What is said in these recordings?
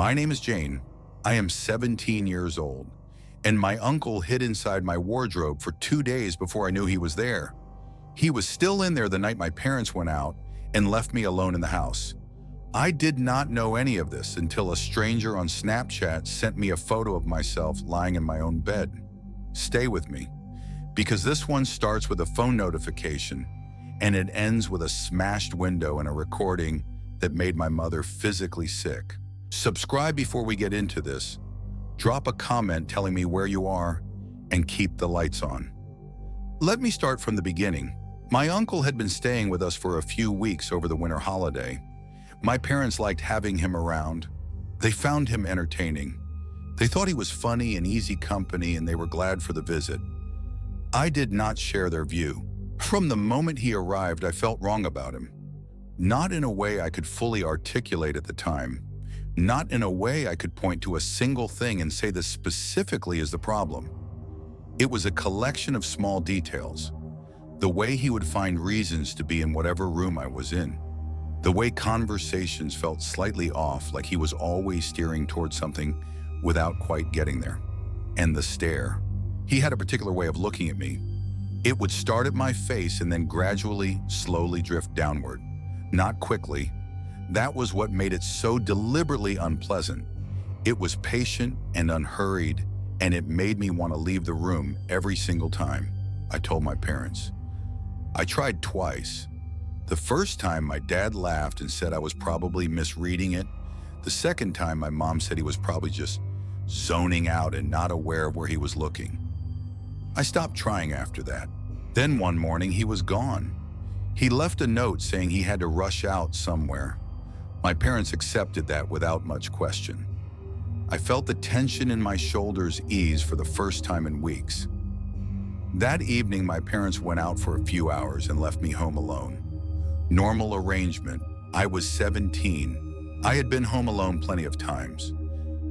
My name is Jane. I am 17 years old, and my uncle hid inside my wardrobe for 2 days before I knew he was there. He was still in there the night my parents went out and left me alone in the house. I did not know any of this until a stranger on Snapchat sent me a photo of myself lying in my own bed. Stay with me, because this one starts with a phone notification and it ends with a smashed window and a recording that made my mother physically sick. Subscribe before we get into this. Drop a comment telling me where you are, and keep the lights on. Let me start from the beginning. My uncle had been staying with us for a few weeks over the winter holiday. My parents liked having him around. They found him entertaining. They thought he was funny and easy company, and they were glad for the visit. I did not share their view. From the moment he arrived, I felt wrong about him. Not in a way I could fully articulate at the time. Not in a way I could point to a single thing and say this specifically is the problem. It was a collection of small details. The way he would find reasons to be in whatever room I was in. The way conversations felt slightly off, like he was always steering towards something without quite getting there. And the stare. He had a particular way of looking at me. It would start at my face and then gradually, slowly drift downward. Not quickly. That was what made it so deliberately unpleasant. It was patient and unhurried, and it made me want to leave the room every single time. I told my parents. I tried twice. The first time, my dad laughed and said I was probably misreading it. The second time, my mom said he was probably just zoning out and not aware of where he was looking. I stopped trying after that. Then one morning, he was gone. He left a note saying he had to rush out somewhere. My parents accepted that without much question. I felt the tension in my shoulders ease for the first time in weeks. That evening, my parents went out for a few hours and left me home alone. Normal arrangement. I was 17. I had been home alone plenty of times.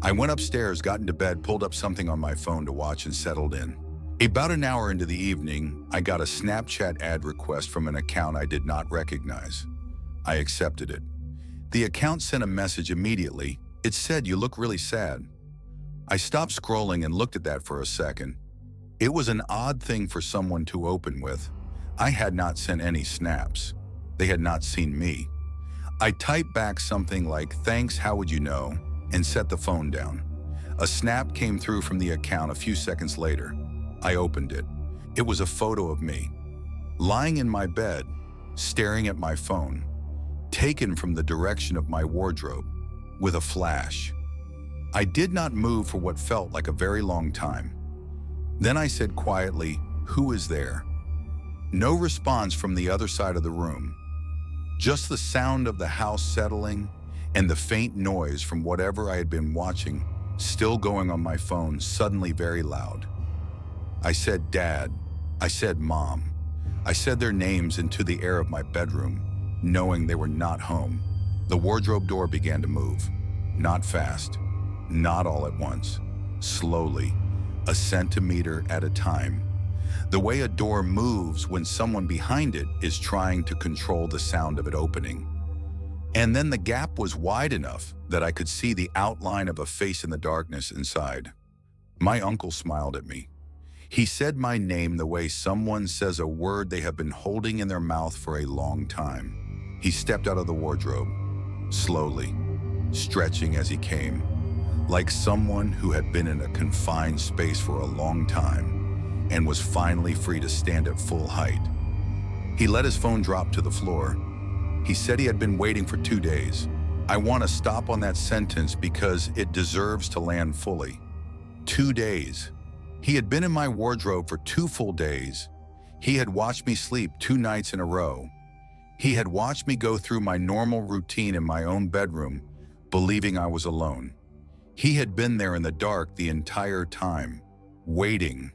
I went upstairs, got into bed, pulled up something on my phone to watch, and settled in. About an hour into the evening, I got a Snapchat ad request from an account I did not recognize. I accepted it. The account sent a message immediately. It said, "You look really sad." I stopped scrolling and looked at that for a second. It was an odd thing for someone to open with. I had not sent any snaps. They had not seen me. I typed back something like, "Thanks, how would you know?" and set the phone down. A snap came through from the account a few seconds later. I opened it. It was a photo of me, lying in my bed, staring at my phone, taken from the direction of my wardrobe, with a flash. I did not move for what felt like a very long time. Then I said quietly, "Who is there?" No response from the other side of the room. Just the sound of the house settling and the faint noise from whatever I had been watching, still going on my phone, suddenly very loud. I said Dad. I said Mom. I said their names into the air of my bedroom, knowing they were not home. The wardrobe door began to move. Not fast, not all at once. Slowly, a centimeter at a time. The way a door moves when someone behind it is trying to control the sound of it opening. And then the gap was wide enough that I could see the outline of a face in the darkness inside. My uncle smiled at me. He said my name the way someone says a word they have been holding in their mouth for a long time. He stepped out of the wardrobe, slowly, stretching as he came, like someone who had been in a confined space for a long time and was finally free to stand at full height. He let his phone drop to the floor. He said he had been waiting for 2 days. I want to stop on that sentence because it deserves to land fully. 2 days. He had been in my wardrobe for 2 full days. He had watched me sleep 2 nights in a row. He had watched me go through my normal routine in my own bedroom, believing I was alone. He had been there in the dark the entire time, waiting.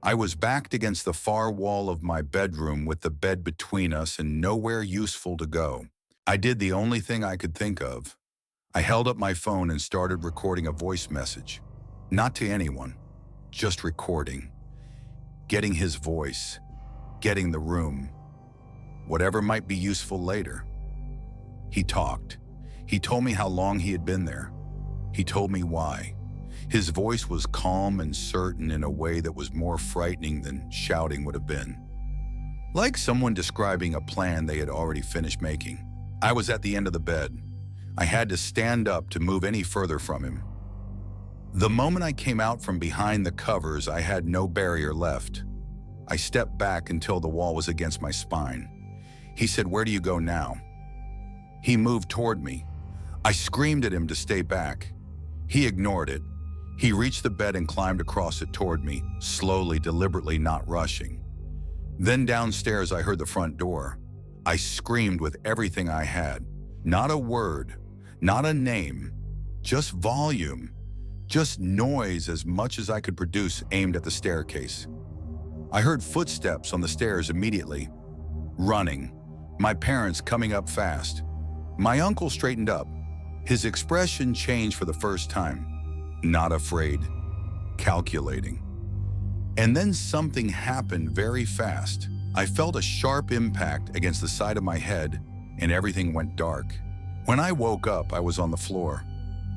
I was backed against the far wall of my bedroom with the bed between us and nowhere useful to go. I did the only thing I could think of. I held up my phone and started recording a voice message. Not to anyone, just recording. Getting his voice, getting the room, whatever might be useful later. He talked. He told me how long he had been there, He told me why. His voice was calm and certain in a way that was more frightening than shouting would have been. Like someone describing a plan they had already finished making. I was at the end of the bed. I had to stand up to move any further from him. The moment I came out from behind the covers, I had no barrier left. I stepped back until the wall was against my spine. He said, "Where do you go now?" He moved toward me. I screamed at him to stay back. He ignored it. He reached the bed and climbed across it toward me, slowly, deliberately, not rushing. Then downstairs, I heard the front door. I screamed with everything I had. Not a word, not a name, just volume, just noise as much as I could produce aimed at the staircase. I heard footsteps on the stairs immediately. Running. My parents coming up fast. My uncle straightened up. His expression changed for the first time. Not afraid. Calculating. And then something happened very fast. I felt a sharp impact against the side of my head, and everything went dark. When I woke up, I was on the floor.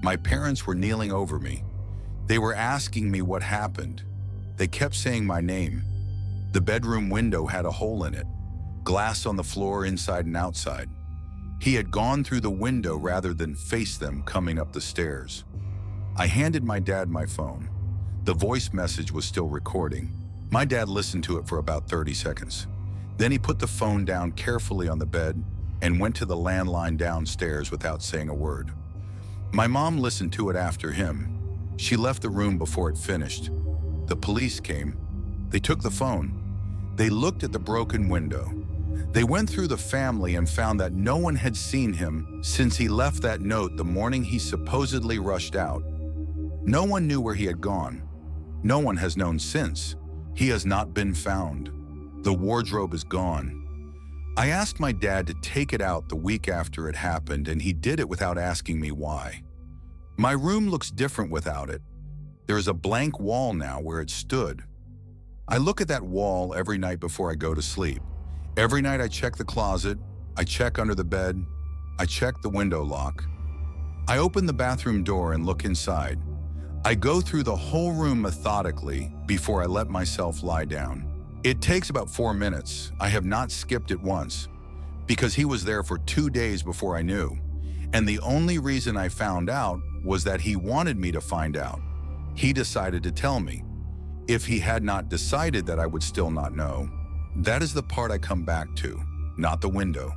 My parents were kneeling over me. They were asking me what happened. They kept saying my name. The bedroom window had a hole in it, glass on the floor inside and outside. He had gone through the window rather than face them coming up the stairs. I handed my dad my phone. The voice message was still recording. My dad listened to it for about 30 seconds. Then he put the phone down carefully on the bed and went to the landline downstairs without saying a word. My mom listened to it after him. She left the room before it finished. The police came. They took the phone. They looked at the broken window. They went through the family and found that no one had seen him since he left that note the morning he supposedly rushed out. No one knew where he had gone. No one has known since. He has not been found. The wardrobe is gone. I asked my dad to take it out the week after it happened, and he did it without asking me why. My room looks different without it. There is a blank wall now where it stood. I look at that wall every night before I go to sleep. Every night I check the closet, I check under the bed, I check the window lock. I open the bathroom door and look inside. I go through the whole room methodically before I let myself lie down. It takes about 4 minutes. I have not skipped it once, because he was there for 2 days before I knew. And the only reason I found out was that he wanted me to find out. He decided to tell me. If he had not decided that I would still not know. That is the part I come back to, not the window,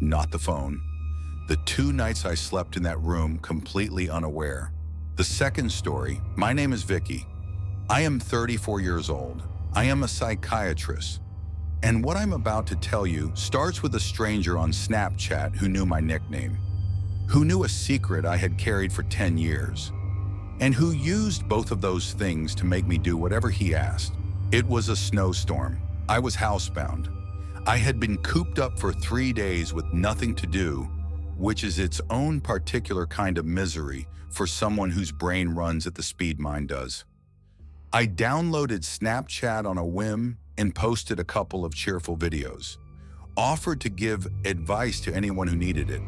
not the phone. The 2 nights I slept in that room completely unaware. The second story, my name is Vicky. I am 34 years old. I am a psychiatrist. And what I'm about to tell you starts with a stranger on Snapchat who knew my nickname, who knew a secret I had carried for 10 years, and who used both of those things to make me do whatever he asked. It was a snowstorm. I was housebound. I had been cooped up for 3 days with nothing to do, which is its own particular kind of misery for someone whose brain runs at the speed mine does. I downloaded Snapchat on a whim and posted a couple of cheerful videos, offered to give advice to anyone who needed it.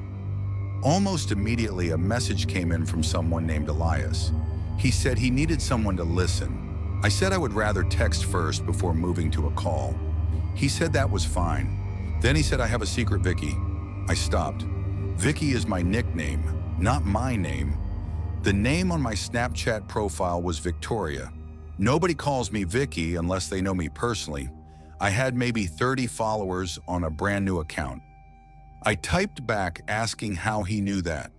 Almost immediately, a message came in from someone named Elias. He said he needed someone to listen. I said I would rather text first before moving to a call. He said that was fine. Then he said, "I have a secret, Vicky." I stopped. Vicky is my nickname, not my name. The name on my Snapchat profile was Victoria. Nobody calls me Vicky unless they know me personally. I had maybe 30 followers on a brand new account. I typed back asking how he knew that.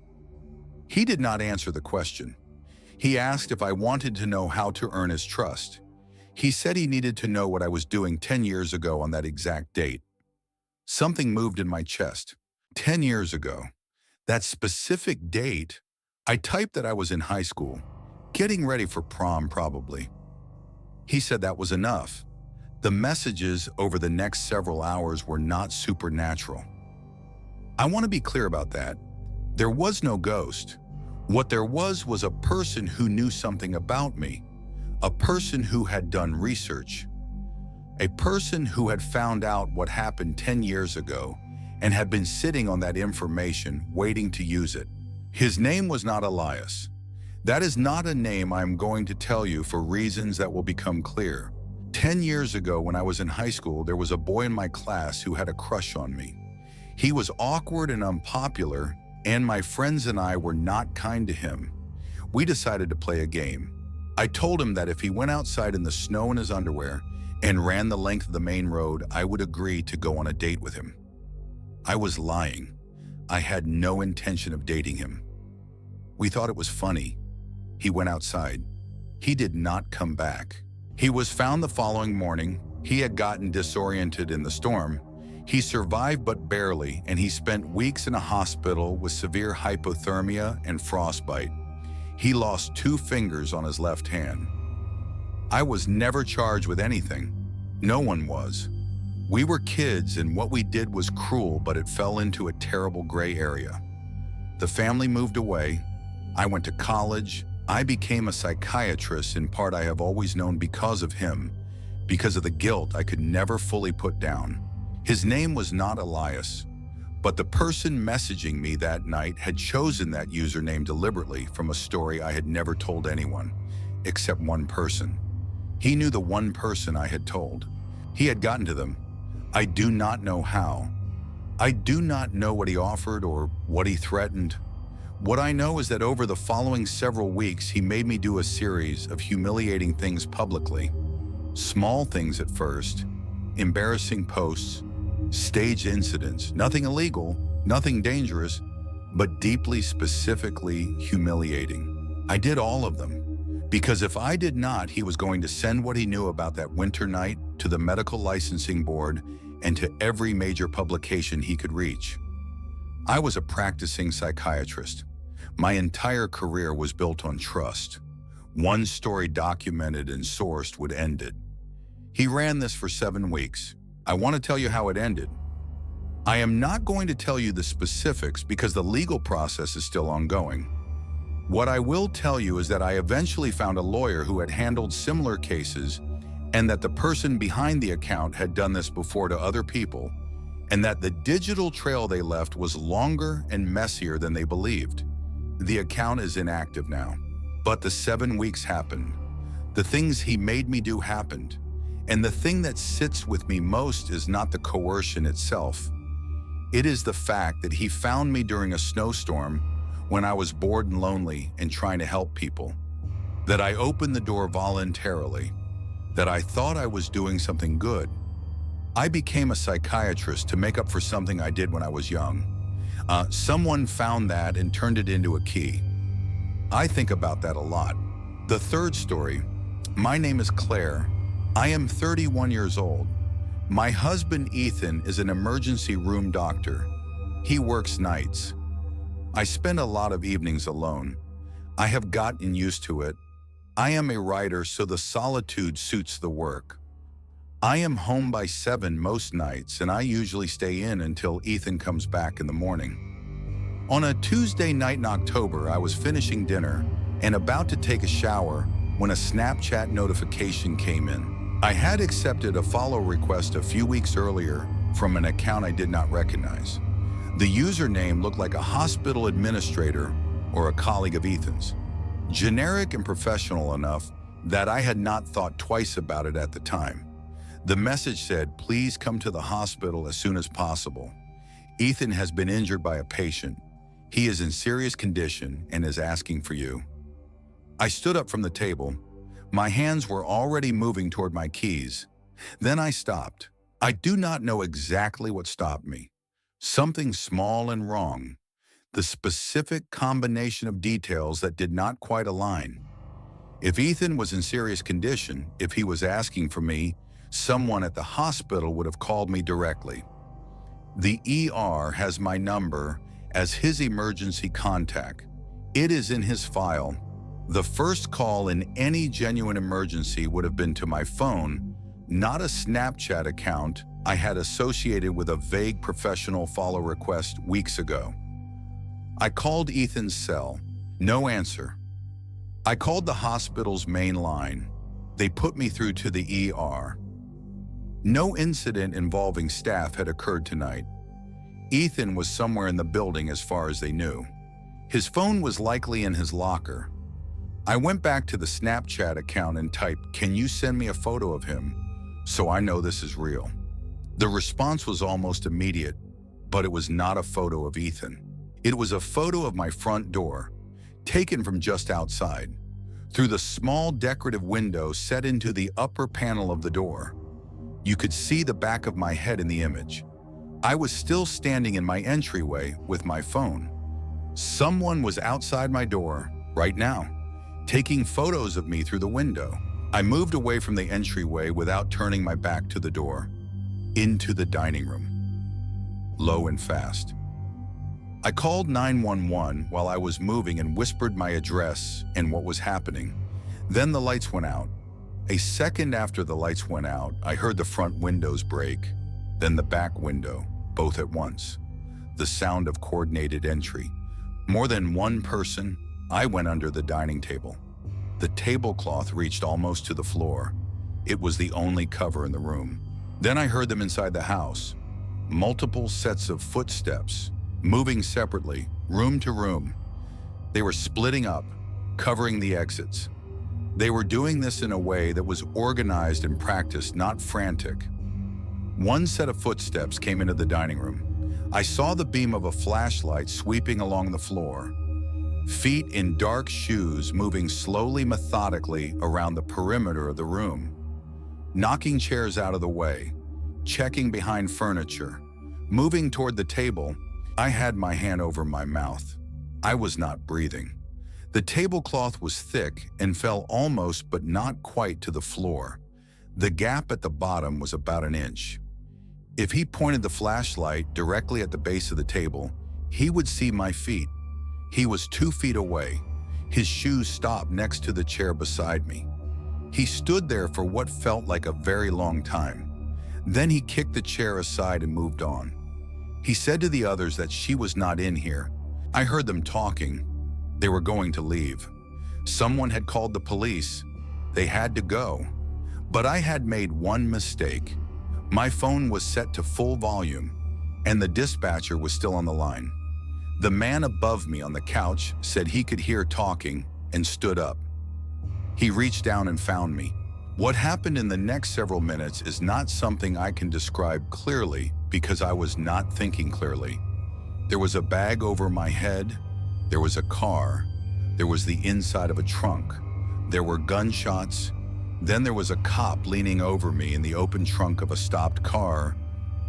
He did not answer the question. He asked if I wanted to know how to earn his trust. He said he needed to know what I was doing 10 years ago on that exact date. Something moved in my chest. 10 years ago. That specific date, I typed that I was in high school, getting ready for prom probably. He said that was enough. The messages over the next several hours were not supernatural. I want to be clear about that. There was no ghost. What there was a person who knew something about me, a person who had done research, a person who had found out what happened 10 years ago and had been sitting on that information waiting to use it. His name was not Elias. That is not a name I am going to tell you for reasons that will become clear. 10 years ago, when I was in high school, there was a boy in my class who had a crush on me. He was awkward and unpopular, and my friends and I were not kind to him. We decided to play a game. I told him that if he went outside in the snow in his underwear and ran the length of the main road, I would agree to go on a date with him. I was lying. I had no intention of dating him. We thought it was funny. He went outside. He did not come back. He was found the following morning. He had gotten disoriented in the storm. He survived but barely, and he spent weeks in a hospital with severe hypothermia and frostbite. He lost 2 fingers on his left hand. I was never charged with anything. No one was. We were kids, and what we did was cruel, but it fell into a terrible gray area. The family moved away. I went to college. I became a psychiatrist. In part, I have always known because of him, because of the guilt I could never fully put down. His name was not Elias, but the person messaging me that night had chosen that username deliberately from a story I had never told anyone, except one person. He knew the one person I had told. He had gotten to them. I do not know how. I do not know what he offered or what he threatened. What I know is that over the following several weeks, he made me do a series of humiliating things publicly. Small things at first, embarrassing posts, staged incidents, nothing illegal, nothing dangerous, but deeply specifically humiliating. I did all of them, because if I did not, he was going to send what he knew about that winter night to the medical licensing board and to every major publication he could reach. I was a practicing psychiatrist. My entire career was built on trust. One story documented and sourced would end it. He ran this for 7 weeks. I want to tell you how it ended. I am not going to tell you the specifics because the legal process is still ongoing. What I will tell you is that I eventually found a lawyer who had handled similar cases, and that the person behind the account had done this before to other people, and that the digital trail they left was longer and messier than they believed. The account is inactive now, but the 7 weeks happened. The things he made me do happened, and the thing that sits with me most is not the coercion itself. It is the fact that he found me during a snowstorm when I was bored and lonely and trying to help people, that I opened the door voluntarily, that I thought I was doing something good. I became a psychiatrist to make up for something I did when I was young. Someone found that and turned it into a key. I think about that a lot. The third story, my name is Claire. I am 31 years old. My husband, Ethan, is an emergency room doctor. He works nights. I spend a lot of evenings alone. I have gotten used to it. I am a writer, so the solitude suits the work. I am home by 7 most nights, and I usually stay in until Ethan comes back in the morning. On a Tuesday night in October, I was finishing dinner and about to take a shower when a Snapchat notification came in. I had accepted a follow request a few weeks earlier from an account I did not recognize. The username looked like a hospital administrator or a colleague of Ethan's. Generic and professional enough that I had not thought twice about it at the time. The message said, "Please come to the hospital as soon as possible. Ethan has been injured by a patient. He is in serious condition and is asking for you." I stood up from the table. My hands were already moving toward my keys. Then I stopped. I do not know exactly what stopped me. Something small and wrong. The specific combination of details that did not quite align. If Ethan was in serious condition, if he was asking for me, someone at the hospital would have called me directly. The ER has my number as his emergency contact. It is in his file. The first call in any genuine emergency would have been to my phone, not a Snapchat account I had associated with a vague professional follow request weeks ago. I called Ethan's cell. No answer. I called the hospital's main line. They put me through to the ER. No incident involving staff had occurred tonight. Ethan was somewhere in the building as far as they knew. His phone was likely in his locker. I went back to the Snapchat account and typed, "Can you send me a photo of him so I know this is real?" The response was almost immediate, but it was not a photo of Ethan. It was a photo of my front door, taken from just outside, through the small decorative window set into the upper panel of the door. You could see the back of my head in the image. I was still standing in my entryway with my phone. Someone was outside my door right now, taking photos of me through the window. I moved away from the entryway without turning my back to the door, into the dining room, low and fast. I called 911 while I was moving and whispered my address and what was happening. Then the lights went out. A second after the lights went out, I heard the front windows break, then the back window, both at once. The sound of coordinated entry. More than one person. I went under the dining table. The tablecloth reached almost to the floor. It was the only cover in the room. Then I heard them inside the house. Multiple sets of footsteps, moving separately, room to room. They were splitting up, covering the exits. They were doing this in a way that was organized and practiced, not frantic. One set of footsteps came into the dining room. I saw the beam of a flashlight sweeping along the floor. Feet in dark shoes moving slowly, methodically around the perimeter of the room. Knocking chairs out of the way, checking behind furniture, moving toward the table. I had my hand over my mouth. I was not breathing. The tablecloth was thick and fell almost but not quite to the floor. The gap at the bottom was about an inch. If he pointed the flashlight directly at the base of the table, he would see my feet. He was 2 feet away. His shoes stopped next to the chair beside me. He stood there for what felt like a very long time. Then he kicked the chair aside and moved on. He said to the others that she was not in here. I heard them talking. They were going to leave. Someone had called the police. They had to go. But I had made one mistake. My phone was set to full volume, and the dispatcher was still on the line. The man above me on the couch said he could hear talking and stood up. He reached down and found me. What happened in the next several minutes is not something I can describe clearly because I was not thinking clearly. There was a bag over my head. There was a car. There was the inside of a trunk. There were gunshots. Then there was a cop leaning over me in the open trunk of a stopped car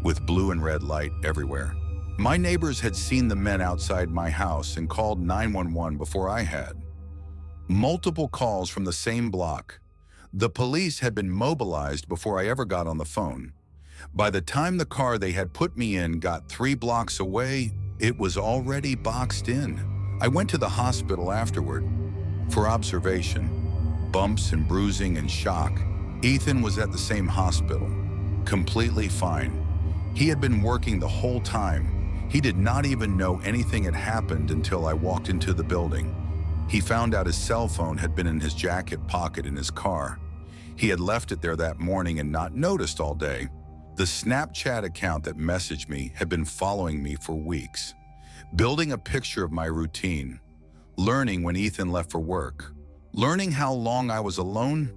with blue and red light everywhere. My neighbors had seen the men outside my house and called 911 before I had. Multiple calls from the same block. The police had been mobilized before I ever got on the phone. By the time the car they had put me in got 3 blocks away, it was already boxed in. I went to the hospital afterward for observation. Bumps and bruising and shock. Ethan was at the same hospital, completely fine. He had been working the whole time. He did not even know anything had happened until I walked into the building. He found out his cell phone had been in his jacket pocket in his car. He had left it there that morning and not noticed all day. The Snapchat account that messaged me had been following me for weeks, building a picture of my routine, learning when Ethan left for work, learning how long I was alone.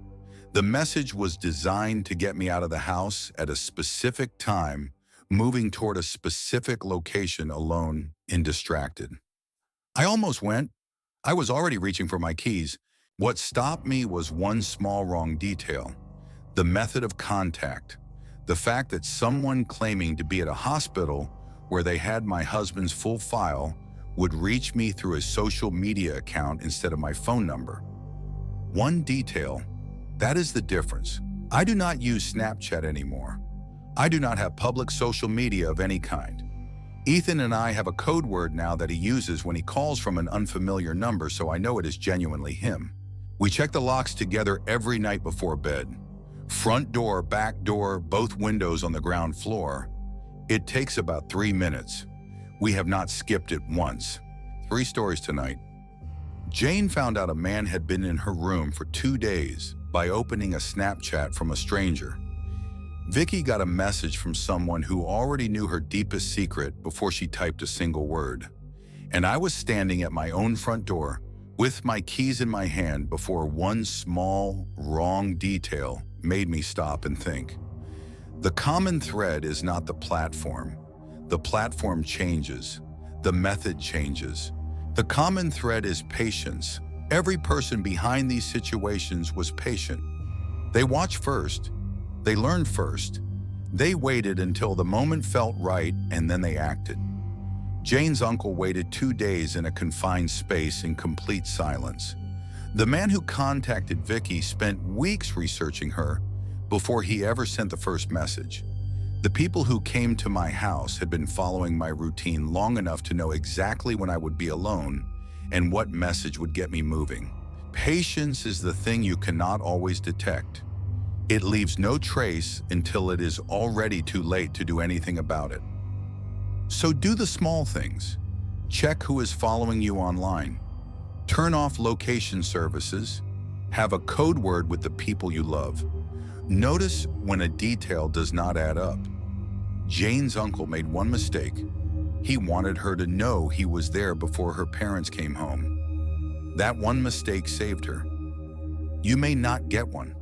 The message was designed to get me out of the house at a specific time, moving toward a specific location alone and distracted. I almost went. I was already reaching for my keys. What stopped me was one small wrong detail: the method of contact. The fact that someone claiming to be at a hospital where they had my husband's full file would reach me through a social media account instead of my phone number. One detail, that is the difference. I do not use Snapchat anymore. I do not have public social media of any kind. Ethan and I have a code word now that he uses when he calls from an unfamiliar number, so I know it is genuinely him. We check the locks together every night before bed. Front door, back door, both windows on the ground floor. It takes about 3 minutes. We have not skipped it once. 3 stories tonight. Jane found out a man had been in her room for 2 days by opening a Snapchat from a stranger. Vicky got a message from someone who already knew her deepest secret before she typed a single word. And I was standing at my own front door with my keys in my hand before one small, wrong detail made me stop and think. The common thread is not the platform. The platform changes. The method changes. The common thread is patience. Every person behind these situations was patient. They watched first. They learned first. They waited until the moment felt right, and then they acted. Jane's uncle waited 2 days in a confined space in complete silence. The man who contacted Vicky spent weeks researching her before he ever sent the first message. The people who came to my house had been following my routine long enough to know exactly when I would be alone and what message would get me moving. Patience is the thing you cannot always detect. It leaves no trace until it is already too late to do anything about it. So do the small things. Check who is following you online. Turn off location services. Have a code word with the people you love. Notice when a detail does not add up. Jane's uncle made one mistake. He wanted her to know he was there before her parents came home. That one mistake saved her. You may not get one.